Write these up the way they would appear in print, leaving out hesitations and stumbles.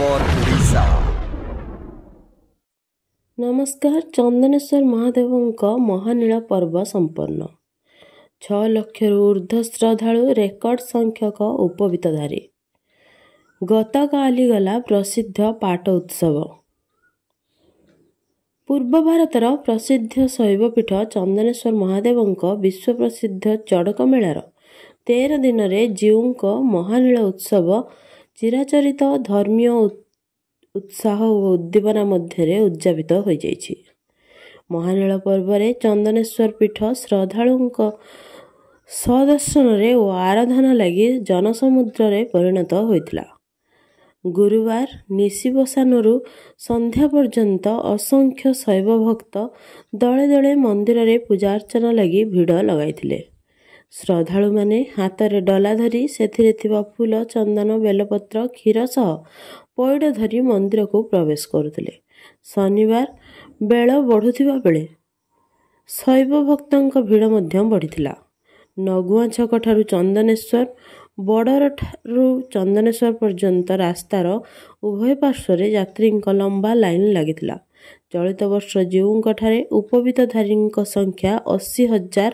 खबर ओडिशा। नमस्कार। चंदनेश्वर महादेव महानीला पर्व संपन्न। 6 लाख ऊर्ध्व श्रद्धालु रेकर्ड संख्यक उपवीतधारी। गतकाली गला प्रसिद्ध पाट उत्सव। पूर्व भारतर प्रसिद्ध शैवपीठ चंदनेश्वर महादेव विश्व प्रसिद्ध चड़क मेलार 13 दिन में जीव महानीला उत्सव चिराचरित धर्मीय उत्साह और उद्दीपना मध्य उद्यापित हो जाइछि। महानीला पर्व में चंदनेश्वर पीठ श्रद्धालु सदर्शन और आराधना लगी जनसमुद्र रे परिणत होइतिला। गुरुवार निशिबसानु संध्या पर्यंत असंख्य शैव भक्त दले दले मंदिर रे पूजार्चना लगी भिड़ लगाइथिले। श्रद्धालु माने हाथ रे डला धरी सेथिरे थिबा फूल चंदन बेलपत्र क्षीर सह पैड धरी मंदिर को प्रवेश करुथिले। शनिवार बेल बढ़ुथिबा बेले शैव भक्तों भिड़ मध्य बढ़िथिला। नगुआ छक ठारू चंदनेश्वर बड़र ठारू चंदनेश्वर पर्यंत रास्तार उभय पार्श्वर यात्री लंबा लाइन लगिथिला। चलित वर्ष जीवों ठारे उपवीतधारी संख्या 80,000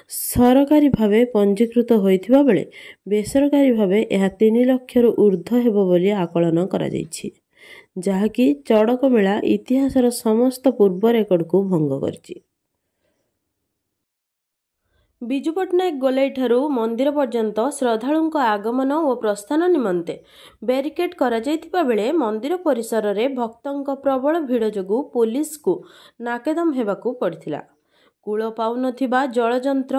सरकारी भावे पंजीकृत होइथिबा बेले बेसरकारी भावे यह 3 लाख ऊर्ध्व हेबो बोली आकलन करा जाइछि, जहाँकि चड़क मेला इतिहासर समस्त पूर्व रेकर्ड को भंग करछि। विजु पट्टनायक गोलाई ठारू मंदिर पर्यंत श्रद्धालुं आगमन और प्रस्थान निमंते बैरिकेड करा जाइथिबा बेले मंदिर परिसर रे भक्तों प्रबल भिड़ जोगु पुलिस को नाकेदम हेबाकू पड़िथिला। कूल पाउनथिबा जलजंत्र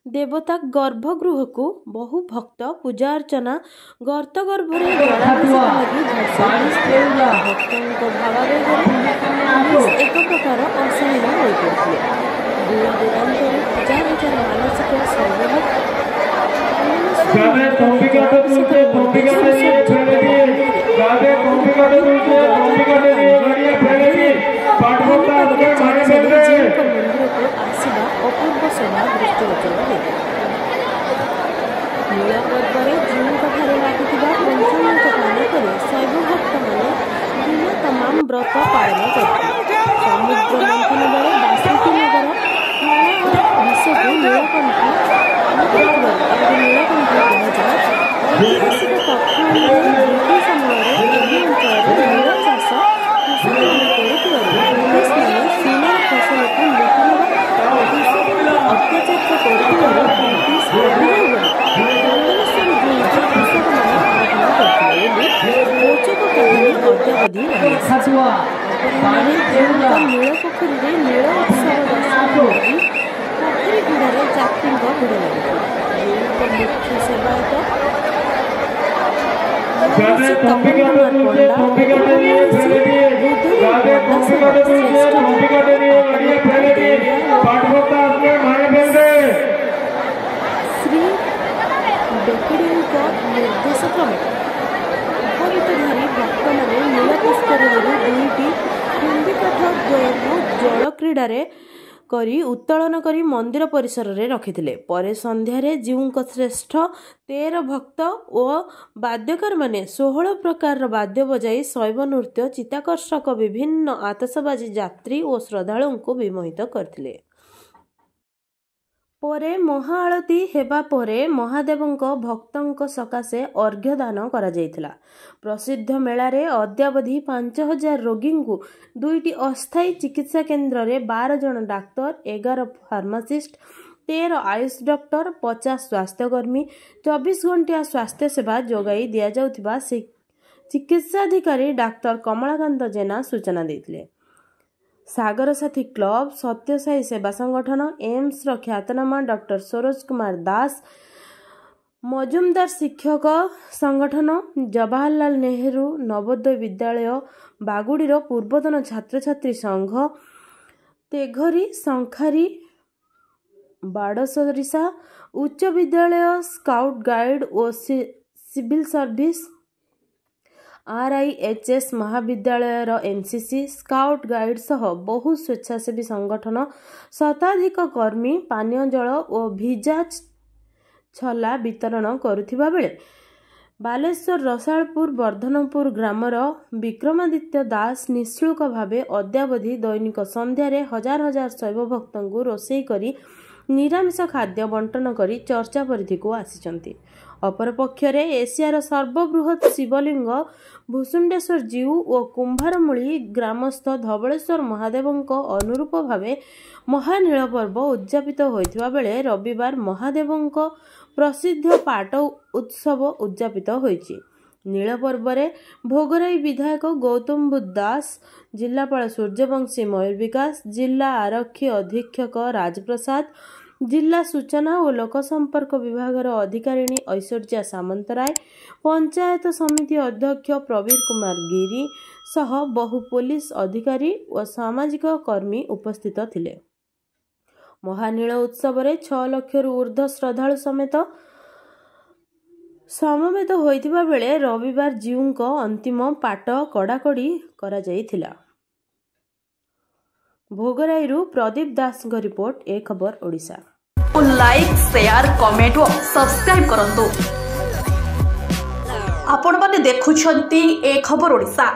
देवता गर्भगृह को बहु भक्त पूजा अर्चना गर्त गर्भरे भक्तों भावावेगरे एक प्रकार असहनीय हो पड़िथिले। दूर दूरांतर हजार हजार मानसिक आसवा अपूर्व शोभा दृष्टिगोचर होता। नीला पर्व जीवों लगिथिबा पंचामृत पान कर शैव भक्त मैंने दिन तमाम व्रत पालन करते। समुद्र मंथन बेले बासुकी नगर विषयको नीलकंठ नीलकंठ ऐतिहासिक तथ्य ब्रिटिश समय अंचल नील चाष सीमार फसल को लुटाइवा अत्याचार चंदनेश्वर कृषक मैंने आराधना करते रोचक कहानी अद्यावधि नील पोखरी नील उत्सव पोखरी गुड़े यात्री भिड़ लगे। मुख्य सेवायत श्री बेकड़ी निर्देश क्रमे उपवीतधारी भक्त मैंने नील पुष्कर 2टी कुंडीकाठ द्वयକୁ जल क्रीडारे करी उत्तोलन करी मंदिर परिसर रे रखिथिले। परे संध्यारे जीवों श्रेष्ठ 13 भक्त और वाद्यकार माने 16 प्रकार वाद्य बजाई शैव नृत्य चित्ताकर्षक विभिन्न आतशबाजी यात्री और श्रद्धालुओं को विमोहित करथिले। परे महाआळती हेबा परे महादेवों भक्तों सकाशे अर्घ्य दान करा जाइथिला। प्रसिद्ध मेलारे अद्यावधि 5,000 रोगी को 2टी अस्थायी चिकित्सा केन्द्र रे 12 जन डाक्तर 11 फार्मासिस्ट 13 आयुष डॉक्टर 50 स्वास्थ्यकर्मी 24 घंटिया स्वास्थ्य सेवा जोगाई दिया जाउथिबा चिकित्साधिकारी डाक्टर कमलाकांत जेना सूचना देथिले। सागर साथी क्लब सत्यसाई सेवा संगठन एम्स ख्यातनामा डॉक्टर सरोज कुमार दास मजुमदार शिक्षक संगठन जवाहरलाल नेहरू नवोदय विद्यालय बागुड़ीर पूर्वतन छात्र छात्री संघ तेघरी शंखारी बाड़सरिसा उच्च विद्यालय स्काउट गाइड और सिविल सर्विस RIHS महाविद्यालयर NCC स्काउट गाइड सह बहु स्वेच्छासेवी संगठन शताधिक कर्मी पानीय जल और भिजा छला वितरण करुथिबा बेले ବାଲେଶ୍ୱର ରସାଳପୁର ବର୍ଦ୍ଧନପୁର ଗ୍ରାମର ବିକ୍ରମାଦିତ୍ୟ ଦାସ ନିଃଶୁଳ୍କ ଭାବେ ଅଦ୍ୟାବଧି ଦୈନିକ ସନ୍ଧ୍ୟାରେ ହଜାର ହଜାର ଶୈବ ଭକ୍ତଙ୍କୁ ରୋଷେଇ କରି ନିରାମିଷ ଖାଦ୍ୟ ବଣ୍ଟନ କରି ଚର୍ଚ୍ଚା ପରିଧିକୁ ଆସିଛନ୍ତି। ଅପରପକ୍ଷରେ ଏସିଆର ସର୍ବବୃହତ ଶିବଲିଙ୍ଗ ଭୂଷୁଣ୍ଡେଶ୍ୱର ଜୀଉ ଓ କୁମ୍ଭାରମୂଳି ଗ୍ରାମସ୍ଥ ଧବଳେଶ୍ୱର ମହାଦେବଙ୍କ ଅନୁରୂପ ଭାବେ ମହାନୀଳ ପର୍ବ ଉଦ୍ଯାପିତ ହୋଇଥିବା ବେଳେ ରବିବାର ମହାଦେବଙ୍କ ପ୍ରସିଦ୍ଧ ପାଟ ଉତ୍ସବ ଉଦ୍ଯାପିତ ହୋଇଛି। ନୀଳ ପର୍ବରେ ଭୋଗରାଇ ବିଧାୟକ ଗୌତମ ବୁଦ୍ଧ ଦାସ, ଜିଲ୍ଲାପାଳ ସୂର୍ଯ୍ୟବଂଶୀ ମୟୂର ବିକାଶ, ଜିଲ୍ଲା ଆରକ୍ଷୀ ଅଧୀକ୍ଷକ ରାଜପ୍ରସାଦ, ଜିଲ୍ଲା ସୂଚନା ଓ ଲୋକସମ୍ପର୍କ ବିଭାଗର ଅଧିକାରିଣୀ ଐଶ୍ୱର୍ଯ୍ୟା ସାମନ୍ତରାୟ, ପଞ୍ଚାୟତ ସମିତି ଅଧ୍ୟକ୍ଷ ପ୍ରବୀର କୁମାର ଗିରି ସହ ବହୁ ପୋଲିସ ଅଧିକାରୀ ଓ ସାମାଜିକ କର୍ମୀ ଉପସ୍ଥିତ ଥିଲେ। ମହାନୀଳ ଉତ୍ସବରେ 6 ଲକ୍ଷରୁ ଊର୍ଦ୍ଧ୍ୱ ଶ୍ରଦ୍ଧାଳୁ ସମବେତ ହୋଇଥିବା ବେଳେ ରବିବାର ଜୀଉଙ୍କ ଅନ୍ତିମ ପାଟ କଡ଼ାକଡ଼ି କରାଯାଇଥିଲା। ଭୋଗରାଇରୁ ପ୍ରଦୀପ ଦାସଙ୍କ ରିପୋର୍ଟ, ଏ ଖବର ଓଡ଼ିଶା। लाइक शेयर कमेंट और सब्सक्राइब करंतु। आपण माने देखुछंती ए खबर ओडिशा।